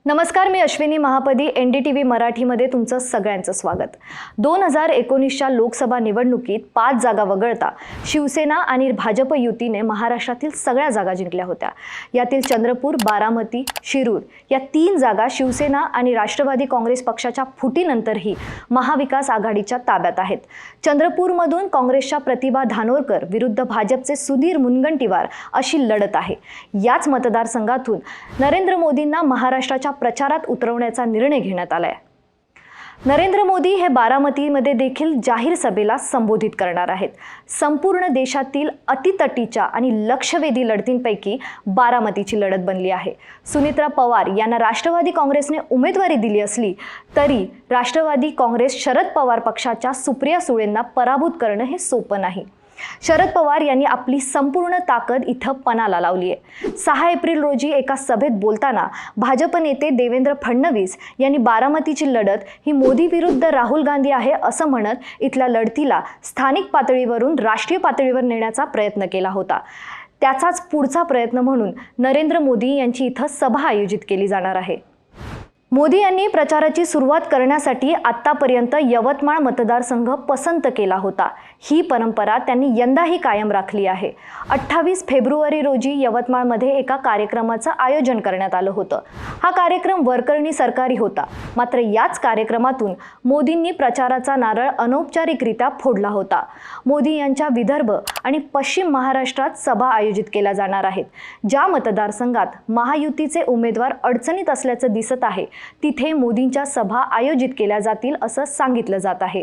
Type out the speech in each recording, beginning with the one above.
नमस्कार, मी अश्विनी महापदी NDTV मराठीमध्ये तुमचं सगळ्यांचं स्वागत। 2019च्या लोकसभा निवडणुकीत 5 जागा वगळता शिवसेना आणि भाजप युतीने महाराष्ट्रातील सगळ्या जागा जिंकल्या होत्या। यातील चंद्रपूर, बारामती, शिरूर या 3 जागा शिवसेना आणि राष्ट्रवादी काँग्रेस पक्षाच्या फुटीनंतरही महाविकास आघाडीच्या ताब्यात आहेत। चंद्रपूरमधून काँग्रेसच्या प्रतिभा धानोरकर विरुद्ध भाजपचे सुधीर मुनगंटीवार अशी लढत आहे। याच मतदारसंघातून नरेंद्र मोदींना महाराष्ट्राच्या प्रचारात उतरवण्याचा निर्णय घेण्यात आलाय। नरेंद्र मोदी हे बारामतीमध्ये देखील जाहीर सभेला संबोधित करणार आहेत। संपूर्ण देशातील अतितटीच्या आणि लक्षवेधी लढतींपैकी बारामतीची लढत बनली आहे। सुनित्रा पवार यांना राष्ट्रवादी काँग्रेसने उमेदवारी दिली असली तरी राष्ट्रवादी काँग्रेस शरद पवार पक्षाच्या सुप्रिया सुळेंना पराभूत करणं हे सोपं नाही। शरद पवार यांनी आपली संपूर्ण ताकद इथं पणाला लावली आहे। 6 एप्रिल रोजी एका सभेत बोलताना भाजप नेते देवेंद्र फडणवीस यांनी बारामतीची लढत ही मोदी विरुद्ध राहुल गांधी आहे असं म्हणत इथल्या लढतीला स्थानिक पातळीवरून राष्ट्रीय पातळीवर नेण्याचा प्रयत्न केला होता। त्याचाच पुढचा प्रयत्न म्हणून नरेंद्र मोदी यांची इथं सभा आयोजित केली जाणार आहे। मोदी यांनी प्रचाराची सुरुवात करण्यासाठी आत्तापर्यंत यवतमाळ मतदारसंघ पसंत केला होता। ही परंपरा त्यांनी यंदाही कायम राखली आहे। 28 फेब्रुवारी रोजी यवतमाळमध्ये एका कार्यक्रमाचं आयोजन करण्यात आलं होतं। हा कार्यक्रम वरकरणी सरकारी होता, मात्र याच कार्यक्रमातून मोदींनी प्रचाराचा नारळ अनौपचारिकरित्या फोडला होता। मोदी यांच्या विदर्भ आणि पश्चिम महाराष्ट्रात सभा आयोजित केल्या जाणार आहेत। ज्या मतदारसंघात महायुतीचे उमेदवार अडचणीत असल्याचं दिसत आहे तिथे मोदींच्या सभा आयोजित केल्या जातील असं सांगितलं जात आहे।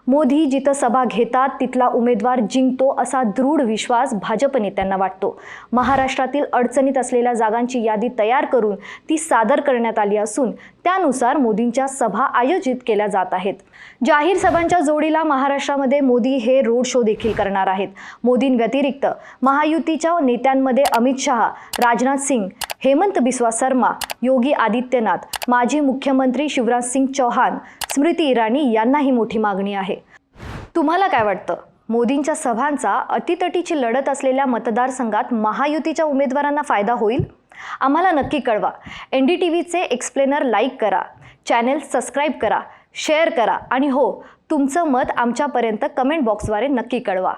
मोदी जिथं सभा घेतात तिथला उमेदवार जिंकतो असा दृढ विश्वास भाजप नेत्यांना वाटतो। महाराष्ट्रातील अडचणीत असलेल्या जागांची यादी तयार करून ती सादर करण्यात आली असून त्यानुसार मोदींच्या सभा आयोजित केल्या जात आहेत। जाहीर सभांच्या जोडीला महाराष्ट्रामध्ये मोदी हे रोड शो देखील करणार आहेत। मोदींव्यतिरिक्त महायुतीच्या नेत्यांमध्ये अमित शहा, राजनाथ सिंग, हेमंत बिस्वा शर्मा, योगी आदित्यनाथ, माजी मुख्यमंत्री शिवराज सिंग चौहान, स्मृती इराणी यांनाही मोठी मागणी आहे। तुम्हाला काय वाटतं? मोदींच्या सभांचा अतितटीची लढत असलेल्या मतदारसंघात महायुतीच्या उमेदवारांना फायदा होईल? आम्हाला नक्की कळवा। NDTVचे एक्सप्लेनर लाईक करा, चॅनेल सबस्क्राईब करा, शेअर करा आणि हो, तुमचं मत आमच्यापर्यंत कमेंट बॉक्सद्वारे नक्की कळवा।